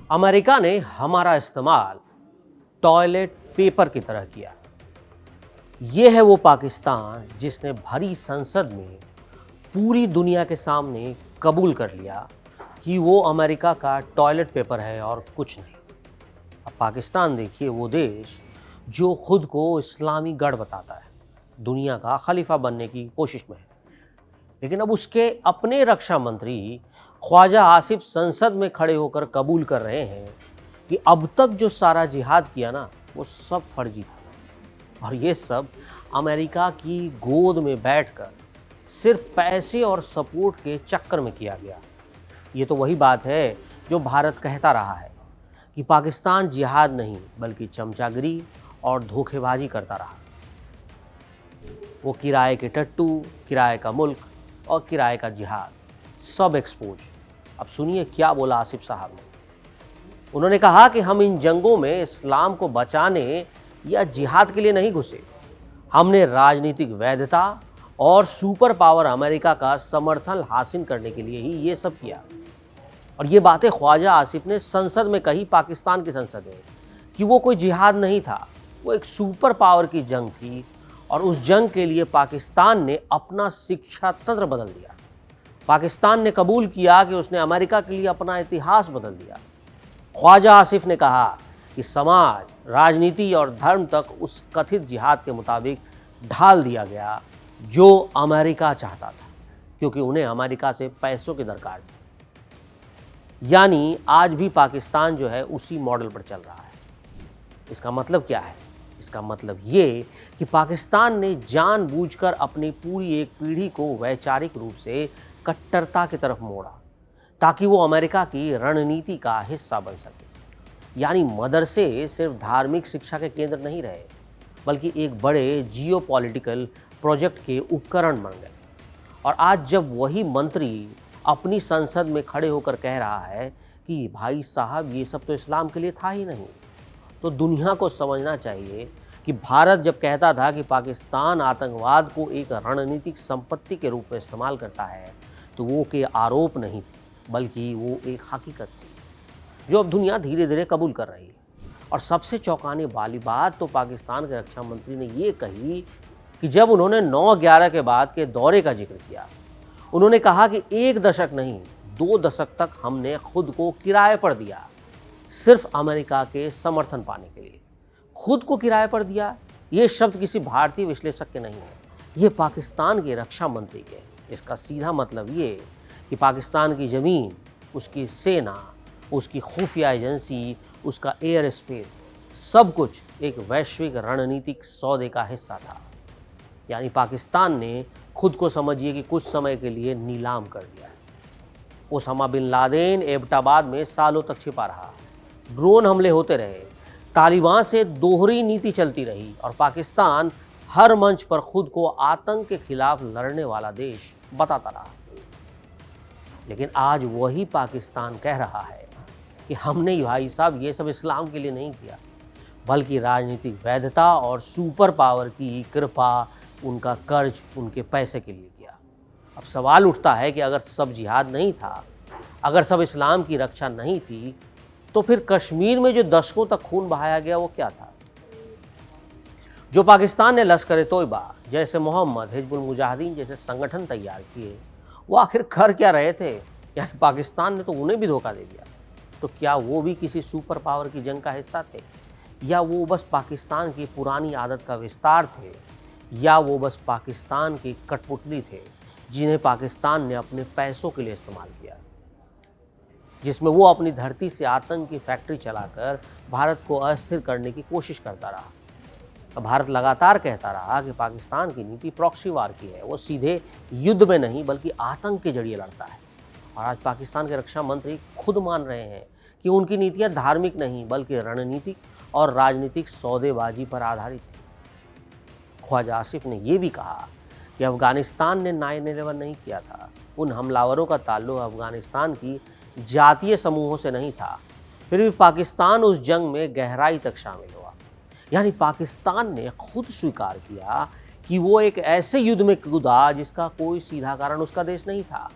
America ने हमारा इस्तेमाल टॉयलेट पेपर की तरह किया। यह है वो पाकिस्तान जिसने भरी संसद में पूरी दुनिया के सामने कबूल कर लिया कि वो अमेरिका का टॉयलेट पेपर है और कुछ नहीं। अब पाकिस्तान देखिए, वो देश जो खुद को इस्लामी गढ़ बताता है, दुनिया का खलीफा बनने की कोशिश में है, लेकिन अब उसके अपने रक्षा मंत्री ख्वाजा आसिफ संसद में खड़े होकर कबूल कर रहे हैं कि अब तक जो सारा जिहाद किया ना, वो सब फर्जी था और ये सब अमेरिका की गोद में बैठकर सिर्फ पैसे और सपोर्ट के चक्कर में किया गया। ये तो वही बात है जो भारत कहता रहा है कि पाकिस्तान जिहाद नहीं बल्कि चमचागिरी और धोखेबाजी करता रहा। वो किराए के टट्टू, किराए का मुल्क और किराए का जिहाद, सब एक्सपोज। अब सुनिए क्या बोला आसिफ साहब ने। उन्होंने कहा कि हम इन जंगों में इस्लाम को बचाने या जिहाद के लिए नहीं घुसे। हमने राजनीतिक वैधता और सुपर पावर अमेरिका का समर्थन हासिल करने के लिए ही ये सब किया। और ये बातें ख्वाजा आसिफ ने संसद में कही, पाकिस्तान की संसद में, कि वो कोई जिहाद नहीं था, वो एक सुपर पावर की जंग थी और उस जंग के लिए पाकिस्तान ने अपना शिक्षा तंत्र बदल दिया। पाकिस्तान ने कबूल किया कि उसने अमेरिका के लिए अपना इतिहास बदल दिया। ख्वाजा आसिफ ने कहा कि समाज, राजनीति और धर्म तक उस कथित जिहाद के मुताबिक ढाल दिया गया जो अमेरिका चाहता था, क्योंकि उन्हें अमेरिका से पैसों की दरकार थी। यानी आज भी पाकिस्तान जो है उसी मॉडल पर चल रहा है। इसका मतलब क्या है? इसका मतलब ये कि पाकिस्तान ने जानबूझकर अपनी पूरी एक पीढ़ी को वैचारिक रूप से कट्टरता की तरफ मोड़ा ताकि वो अमेरिका की रणनीति का हिस्सा बन सके। यानी मदरसे सिर्फ धार्मिक शिक्षा के केंद्र नहीं रहे, बल्कि एक बड़े जियोपॉलिटिकल प्रोजेक्ट के उपकरण बन गए। और आज जब वही मंत्री अपनी संसद में खड़े होकर कह रहा है कि भाई साहब ये सब तो इस्लाम के लिए था ही नहीं, तो दुनिया को समझना चाहिए कि भारत जब कहता था कि पाकिस्तान आतंकवाद को एक रणनीतिक संपत्ति के रूप में इस्तेमाल करता है, तो वो के आरोप नहीं थे, बल्कि वो एक हकीकत थी जो अब दुनिया धीरे धीरे कबूल कर रही है। और सबसे चौंकाने वाली बात तो पाकिस्तान के रक्षा मंत्री ने ये कही कि जब उन्होंने 9/11 के बाद के दौरे का जिक्र किया, उन्होंने कहा कि 1 दशक नहीं 2 दशक तक हमने खुद को किराए पर दिया, सिर्फ अमेरिका के समर्थन पाने के लिए। खुद को किराए पर दिया, ये शब्द किसी भारतीय विश्लेषक के नहीं है, ये पाकिस्तान के रक्षा मंत्री के। इसका सीधा मतलब ये कि पाकिस्तान की ज़मीन, उसकी सेना, उसकी खुफिया एजेंसी, उसका एयर स्पेस, सब कुछ एक वैश्विक रणनीतिक सौदे का हिस्सा था। यानी पाकिस्तान ने खुद को समझिए कि कुछ समय के लिए नीलाम कर दिया है। ओसामा बिन लादेन एबटाबाद में सालों तक छिपा रहा, ड्रोन हमले होते रहे, तालिबान से दोहरी नीति चलती रही और पाकिस्तान हर मंच पर खुद को आतंक के खिलाफ लड़ने वाला देश बताता रहा। लेकिन आज वही पाकिस्तान कह रहा है कि हमने भाई साहब ये सब इस्लाम के लिए नहीं किया, बल्कि राजनीतिक वैधता और सुपर पावर की कृपा, उनका कर्ज, उनके पैसे के लिए किया। अब सवाल उठता है कि अगर सब जिहाद नहीं था, अगर सब इस्लाम की रक्षा नहीं थी, तो फिर कश्मीर में जो दशकों तक खून बहाया गया वो क्या था? जो पाकिस्तान ने लश्कर तोयबा जैसे, मोहम्मद, हिजबुल मुजाहिदीन जैसे संगठन तैयार किए, वो आखिर कर क्या रहे थे? यानी पाकिस्तान ने तो उन्हें भी धोखा दे दिया। तो क्या वो भी किसी सुपर पावर की जंग का हिस्सा थे, या वो बस पाकिस्तान की पुरानी आदत का विस्तार थे, या वो बस पाकिस्तान की कठपुतली थे जिन्हें पाकिस्तान ने अपने पैसों के लिए इस्तेमाल किया, जिसमें वो अपनी धरती से आतंक की फैक्ट्री चलाकर भारत को अस्थिर करने की कोशिश करता रहा। भारत लगातार कहता रहा कि पाकिस्तान की नीति प्रॉक्सी वार की है, वो सीधे युद्ध में नहीं बल्कि आतंक के जरिए लड़ता है। और आज पाकिस्तान के रक्षा मंत्री खुद मान रहे हैं कि उनकी नीतियां धार्मिक नहीं बल्कि रणनीतिक और राजनीतिक सौदेबाजी पर आधारित थी। ख्वाजा आसिफ ने यह भी कहा कि अफगानिस्तान ने 9/11 नहीं किया था, उन हमलावरों का ताल्लुक अफगानिस्तान की जातीय समूहों से नहीं था, फिर भी पाकिस्तान उस जंग में गहराई तक शामिल हुआ। यानी पाकिस्तान ने खुद स्वीकार किया कि वो एक ऐसे युद्ध में कूदा जिसका कोई सीधा कारण उसका देश नहीं था।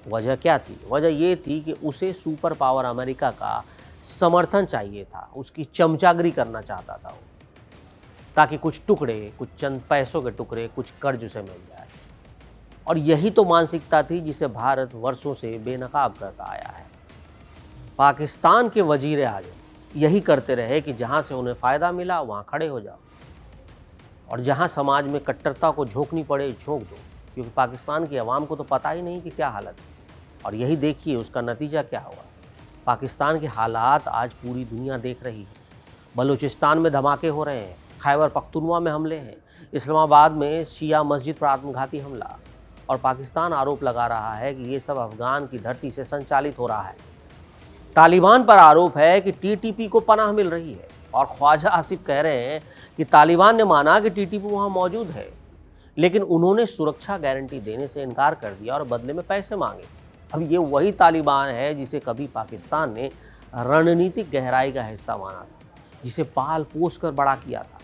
वजह क्या थी? वजह ये थी कि उसे सुपर पावर अमेरिका का समर्थन चाहिए था, उसकी चमचागिरी करना चाहता था वो, ताकि कुछ टुकड़े, कुछ चंद पैसों के टुकड़े, कुछ कर्ज उसे मिल जाए। और यही तो मानसिकता थी जिसे भारत वर्षों से बेनकाब करता आया है। पाकिस्तान के वजीर आजम यही करते रहे कि जहाँ से उन्हें फ़ायदा मिला वहाँ खड़े हो जाओ, और जहाँ समाज में कट्टरता को झोंकनी पड़े झोंक दो, क्योंकि पाकिस्तान की आवाम को तो पता ही नहीं कि क्या हालत है। और यही देखिए उसका नतीजा क्या हुआ। पाकिस्तान के हालात आज पूरी दुनिया देख रही है। बलूचिस्तान में धमाके हो रहे हैं, खैबर पख्तूनवा में हमले हैं, इस्लामाबाद में शिया मस्जिद पर आत्मघाती हमला, और पाकिस्तान आरोप लगा रहा है कि ये सब अफगान की धरती से संचालित हो रहा है। तालिबान पर आरोप है कि टीटीपी को पनाह मिल रही है, और ख्वाजा आसिफ कह रहे हैं कि तालिबान ने माना कि टीटीपी वहाँ मौजूद है, लेकिन उन्होंने सुरक्षा गारंटी देने से इनकार कर दिया और बदले में पैसे मांगे। अब ये वही तालिबान है जिसे कभी पाकिस्तान ने रणनीतिक गहराई का हिस्सा माना था, जिसे पाल पोस कर बड़ा किया था,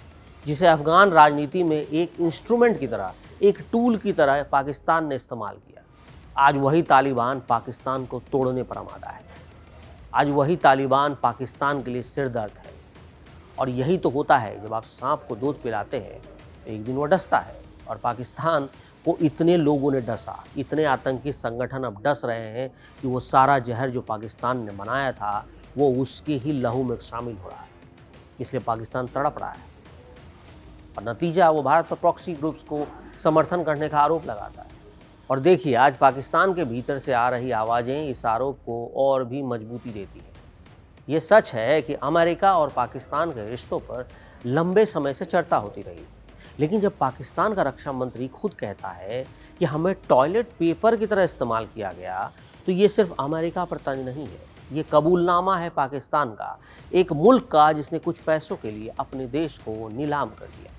जिसे अफगान राजनीति में एक इंस्ट्रूमेंट की तरह, एक टूल की तरह पाकिस्तान ने इस्तेमाल किया। आज वही तालिबान पाकिस्तान को तोड़ने पर आमादा है। आज वही तालिबान पाकिस्तान के लिए सिरदर्द है। और यही तो होता है, जब आप सांप को दूध पिलाते हैं तो एक दिन वो डसता है। और पाकिस्तान को इतने लोगों ने डसा, इतने आतंकी संगठन अब डस रहे हैं कि वो सारा जहर जो पाकिस्तान ने बनाया था वो उसके ही लहू में शामिल हो रहा है। इसलिए पाकिस्तान तड़प रहा है, और नतीजा वो भारत पर प्रॉक्सी ग्रुप्स को समर्थन करने का आरोप लगाता है। और देखिए आज पाकिस्तान के भीतर से आ रही आवाज़ें इस आरोप को और भी मजबूती देती हैं। ये सच है कि अमेरिका और पाकिस्तान के रिश्तों पर लंबे समय से चर्चा होती रही, लेकिन जब पाकिस्तान का रक्षा मंत्री खुद कहता है कि हमें टॉयलेट पेपर की तरह इस्तेमाल किया गया, तो ये सिर्फ अमेरिका पर तंज नहीं है, ये कबूलनामा है पाकिस्तान का, एक मुल्क का जिसने कुछ पैसों के लिए अपने देश को नीलाम कर दिया।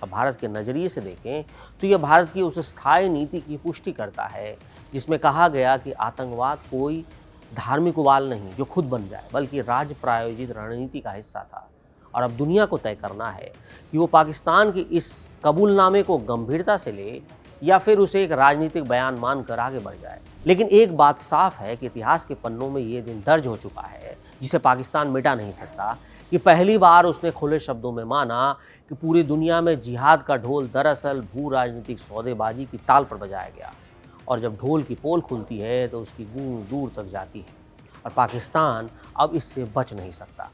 अब भारत के नज़रिए से देखें तो यह भारत की उस स्थायी नीति की पुष्टि करता है जिसमें कहा गया कि आतंकवाद कोई धार्मिक उबाल नहीं जो खुद बन जाए, बल्कि राज्य प्रायोजित रणनीति का हिस्सा था। और अब दुनिया को तय करना है कि वो पाकिस्तान की इस कबूलनामे को गंभीरता से ले या फिर उसे एक राजनीतिक बयान मानकर आगे बढ़ जाए। लेकिन एक बात साफ है कि इतिहास के पन्नों में ये दिन दर्ज हो चुका है जिसे पाकिस्तान मिटा नहीं सकता, कि पहली बार उसने खुले शब्दों में माना कि पूरी दुनिया में जिहाद का ढोल दरअसल भू राजनीतिक सौदेबाजी की ताल पर बजाया गया, और जब ढोल की पोल खुलती है तो उसकी गूंज दूर तक जाती है, और पाकिस्तान अब इससे बच नहीं सकता।